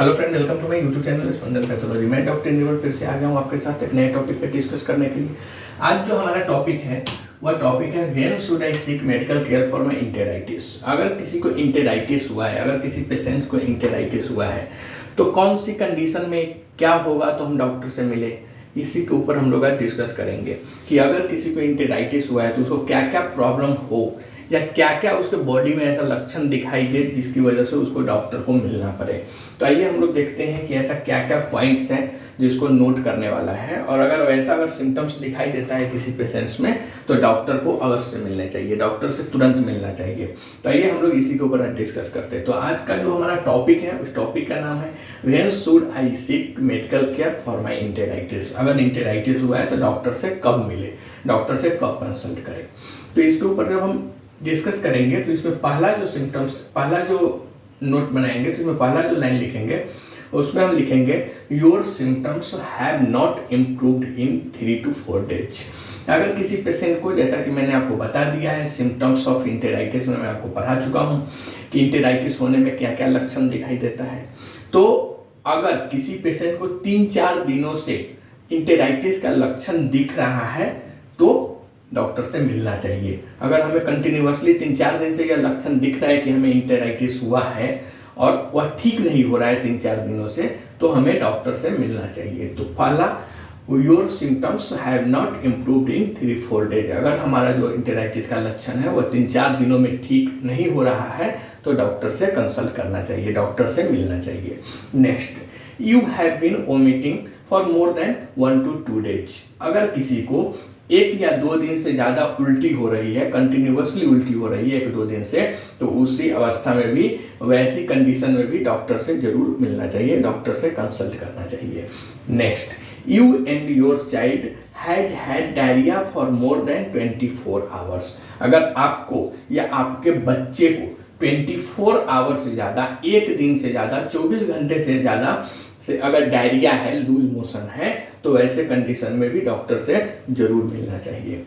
Hello friend, welcome to my YouTube channel Spandan pathology. मैं doctor Nivar फिर से आ गया हूँ आपके साथ एक नए टॉपिक पर डिस्कस करने के लिए। आज जो हमारा टॉपिक है वह टॉपिक है when should I seek medical care for my enteritis. अगर किसी को इंटेराइटिस हुआ है, अगर किसी पेशेंट को इंटेराइटिस हुआ है तो कौन सी कंडीशन में क्या होगा तो हम डॉक्टर से मिले, इसी के ऊपर हम लोग आज डिस्कस करेंगे कि अगर किसी को इंटेराइटिस हुआ है तो उसको क्या क्या प्रॉब्लम हो या क्या क्या उसके बॉडी में ऐसा लक्षण दिखाई दे जिसकी वजह से उसको डॉक्टर को मिलना पड़े। तो आइए हम लोग देखते हैं कि ऐसा क्या क्या पॉइंट्स हैं जिसको नोट करने वाला है, और अगर सिम्टम्स दिखाई देता है किसी पेशेंट्स में तो डॉक्टर को अवश्य मिलना चाहिए, डॉक्टर से तुरंत मिलना चाहिए। तो आइए हम लोग इसी के ऊपर डिस्कस करते हैं। तो आज का जो हमारा टॉपिक है उस टॉपिक का नाम है when should I seek medical care for my enteritis. अगर इंटेराइटिस हुआ है तो डॉक्टर से कब मिले, डॉक्टर से कब कंसल्ट करें। तो इसके ऊपर जब हम डिस्कस करेंगे तो इसमें पहला जो नोट बनाएंगे तो इसमें पहला जो लाइन लिखेंगे उसमें हम लिखेंगे your symptoms have not improved in 3 to 4 days। अगर किसी पेशेंट को, जैसा कि मैंने आपको बता दिया है, सिम्टम्स ऑफ इंटेराइटिस में मैं आपको पढ़ा चुका हूँ कि इंटेराइटिस होने में क्या क्या लक्षण दिखाई देता है। तो अगर किसी पेशेंट को 3-4 दिनों से इंटेराइटिस का लक्षण दिख रहा है तो डॉक्टर से मिलना चाहिए। अगर हमें कंटिन्यूअसली 3-4 दिन से यह लक्षण दिख रहा है कि हमें इंटेराइटिस हुआ है और वह ठीक नहीं हो रहा है 3-4 दिनों से, तो हमें डॉक्टर से मिलना चाहिए। तो पहला, your symptoms have not improved in 3-4 days। अगर हमारा जो इंटेराइटिस का लक्षण है वह 3-4 दिनों में ठीक नहीं हो रहा है तो डॉक्टर से कंसल्ट करना चाहिए, डॉक्टर से मिलना चाहिए। Next, you have been vomiting for more than 1 to 2 days। अगर किसी को 1 या 2 दिन से ज़्यादा उल्टी हो रही है, कंटिन्यूअसली उल्टी हो रही है 1-2 दिन से, तो उसी अवस्था में भी, वैसी कंडीशन में भी डॉक्टर से जरूर मिलना चाहिए, डॉक्टर से कंसल्ट करना चाहिए। Next, you and your child has had diarrhoea for more then 24 hours। अगर आपको या आपके बच्चे को 24 आवर्स से ज़्यादा, 1 दिन से ज़्यादा, 24 घंटे से ज़्यादा से अगर डायरिया है, लूज मोशन है, तो ऐसे कंडीशन में भी डॉक्टर से जरूर मिलना चाहिए।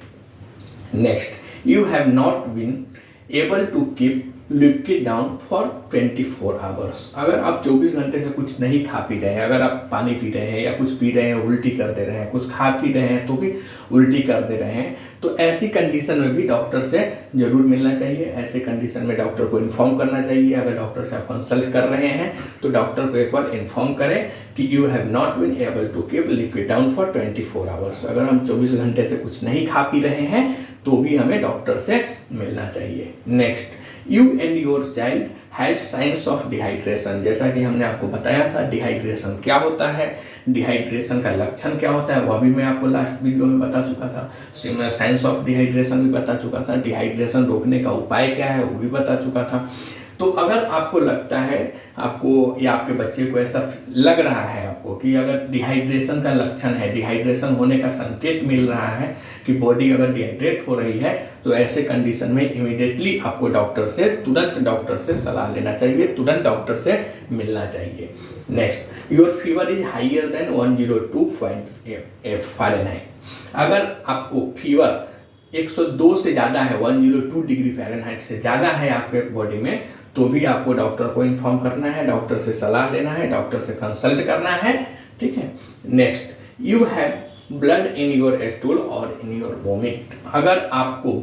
Next, you have not been able to keep liquid down for 24 hours। अगर आप 24 घंटे से कुछ नहीं खा पी रहे हैं, अगर आप पानी पी रहे हैं या कुछ पी रहे हैं उल्टी कर दे रहे हैं, कुछ खा पी रहे हैं तो भी उल्टी कर दे रहे हैं, तो ऐसी कंडीशन में भी डॉक्टर से जरूर मिलना चाहिए। ऐसे कंडीशन में डॉक्टर को इन्फॉर्म करना चाहिए। अगर डॉक्टर से आप कंसल्ट कर रहे हैं तो डॉक्टर को एक बार इन्फॉर्म करें कि you have not been able to keep liquid down for 24 hours। अगर हम 24 घंटे से कुछ नहीं खा पी रहे हैं तो भी हमें डॉक्टर से मिलना चाहिए। Next, you and your child has science of dehydration. जैसा कि हमने आपको बताया था डिहाइड्रेशन क्या होता है, डिहाइड्रेशन का लक्षण क्या होता है, वह भी मैं आपको लास्ट वीडियो में बता चुका था। साइंस ऑफ डिहाइड्रेशन भी बता चुका था, डिहाइड्रेशन रोकने का उपाय क्या है वो भी बता चुका था। तो अगर आपको लगता है, आपको या आपके बच्चे को ऐसा लग रहा है आपको कि अगर डिहाइड्रेशन का लक्षण है, डिहाइड्रेशन होने का संकेत मिल रहा है कि बॉडी अगर डिहाइड्रेट हो रही है, तो ऐसे कंडीशन में इमीडिएटली आपको तुरंत डॉक्टर से सलाह लेना चाहिए, तुरंत डॉक्टर से मिलना चाहिए। Next, your fever is higher than 102.8 Fahrenheit. अगर आपको फीवर 102 से ज़्यादा है, 102 डिग्री फ़ारेनहाइट से ज़्यादा है आपके बॉडी में, तो भी आपको डॉक्टर को इन्फॉर्म करना है, डॉक्टर से सलाह लेना है, डॉक्टर से कंसल्ट करना है। ठीक है। Next, you have blood in your stool और इन योर वोमिट। अगर आपको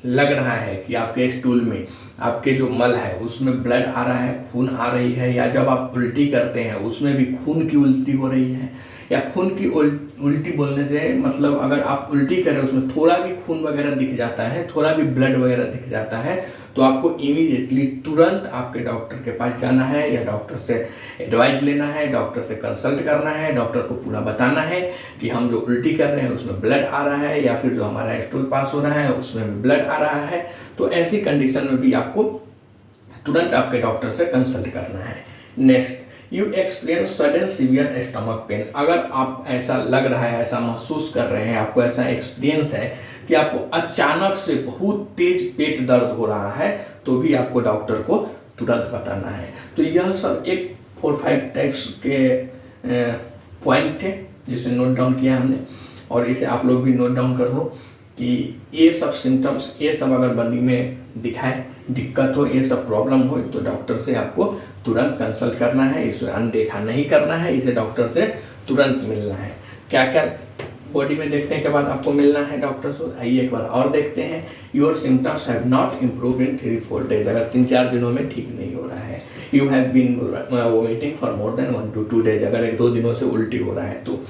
लग रहा है कि आपके स्टूल में, आपके जो मल है उसमें ब्लड आ रहा है, खून आ रही है, या जब आप उल्टी करते हैं उसमें भी खून की उल्टी हो रही है, या खून की उल्टी बोलने से मतलब अगर आप उल्टी करें उसमें थोड़ा भी खून वगैरह दिख जाता है, थोड़ा भी ब्लड वगैरह दिख जाता है, तो आपको इमीडिएटली तुरंत आपके डॉक्टर के पास जाना है या डॉक्टर से एडवाइस लेना है, डॉक्टर से कंसल्ट करना है, डॉक्टर को पूरा बताना है कि हम जो उल्टी कर रहे हैं उसमें ब्लड आ रहा है, या फिर जो हमारा स्टूल पास हो रहा है उसमें भी ब्लड आ रहा है। तो ऐसी कंडीशन में भी आपको तुरंत आपके डॉक्टर से कंसल्ट करना है। Next, you experience sudden severe stomach pain. अगर आप ऐसा लग रहा है, ऐसा महसूस कर रहे हैं, आपको ऐसा एक्सपीरियंस है कि आपको अचानक से बहुत तेज पेट दर्द हो रहा है, तो भी आपको डॉक्टर को तुरंत बताना है। तो यह सब एक 4-5 टाइप्स के पॉइंट थे जिसे नोट डाउन किया हमने, और इसे आप लोग भी नोट डाउन कर लो कि ये सब सिम्टम्स, ये सब अगर बॉडी में दिखाए, दिक्कत हो, ये सब प्रॉब्लम हो, तो डॉक्टर से आपको तुरंत कंसल्ट करना है, इसे अनदेखा नहीं करना है, इसे डॉक्टर से तुरंत मिलना है। क्या क्या बॉडी में देखने के बाद आपको मिलना है डॉक्टर से, आइए एक बार और देखते हैं। Your symptoms have not improve in 3-4 days, अगर 3-4 दिनों में ठीक नहीं हो रहा है। You have been vomiting for more than 1 to 2 days, अगर 1-2 दिनों से उल्टी हो रहा है तो।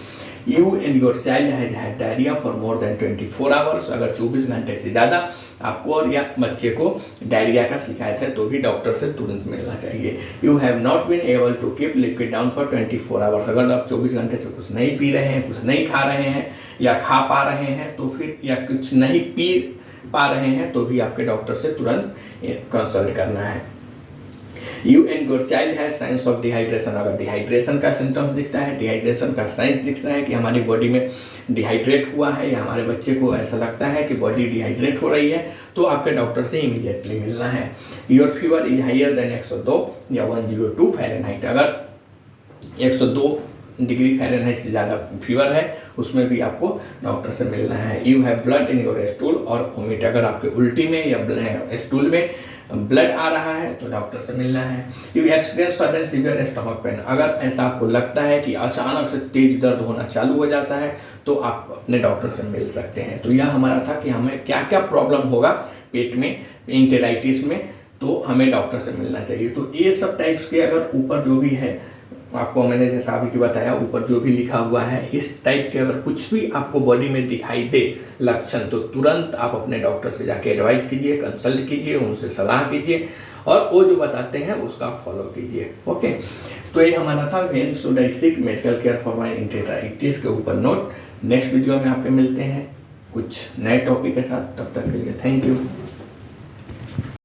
You and your child has had diarrhoea for more then 24 hours, अगर 24 घंटे से ज़्यादा आपको और या बच्चे को डायरिया का शिकायत है तो भी डॉक्टर से तुरंत मिलना चाहिए। You have not been able to keep liquid down for 24 hours, अगर आप 24 घंटे से कुछ नहीं पी रहे हैं, कुछ नहीं खा रहे हैं या खा पा रहे हैं तो फिर, या कुछ नहीं पी पा रहे हैं तो भी आपके डॉक्टर से तुरंत कंसल्ट करना है। You and your child has science of dehydration, अगर डिहाइड्रेशन का सिम्टम्स दिखता है, डिहाइड्रेशन का साइंस दिखता है कि हमारी बॉडी में डिहाइड्रेट हुआ है या हमारे बच्चे को ऐसा लगता है कि बॉडी डिहाइड्रेट हो रही है, तो आपके डॉक्टर से इमीडिएटली मिलना है। Your fever is higher than 102 या 102 फ़ारेनहाइट, अगर 102 डिग्री फ़ारेनहाइट से ज़्यादा फीवर है उसमें भी आपको डॉक्टर से मिलना है। You have blood in your stool और वोमिट, अगर आपके उल्टी में या स्टूल में ब्लड आ रहा है तो डॉक्टर से मिलना है। You experience sudden severe stomach pain, अगर ऐसा आपको लगता है कि अचानक से तेज दर्द होना चालू हो जाता है तो आप अपने डॉक्टर से मिल सकते हैं। तो यह हमारा था कि हमें क्या क्या प्रॉब्लम होगा पेट में, एंटेराइटिस में, तो हमें डॉक्टर से मिलना चाहिए। तो ये सब टाइप्स के अगर ऊपर जो भी है आपको मैंने जैसा अभी की बताया, ऊपर जो भी लिखा हुआ है, इस टाइप के अगर कुछ भी आपको बॉडी में दिखाई दे लक्षण तो तुरंत आप अपने डॉक्टर से जाके एडवाइस कीजिए, कंसल्ट कीजिए, उनसे सलाह कीजिए और वो जो बताते हैं उसका फॉलो कीजिए। ओके, तो ये हमारा था when should I seek medical care for my enteritis के ऊपर नोट। नेक्स्ट वीडियो में आपके मिलते हैं कुछ नए टॉपिक के साथ, तब तक के लिए थैंक यू।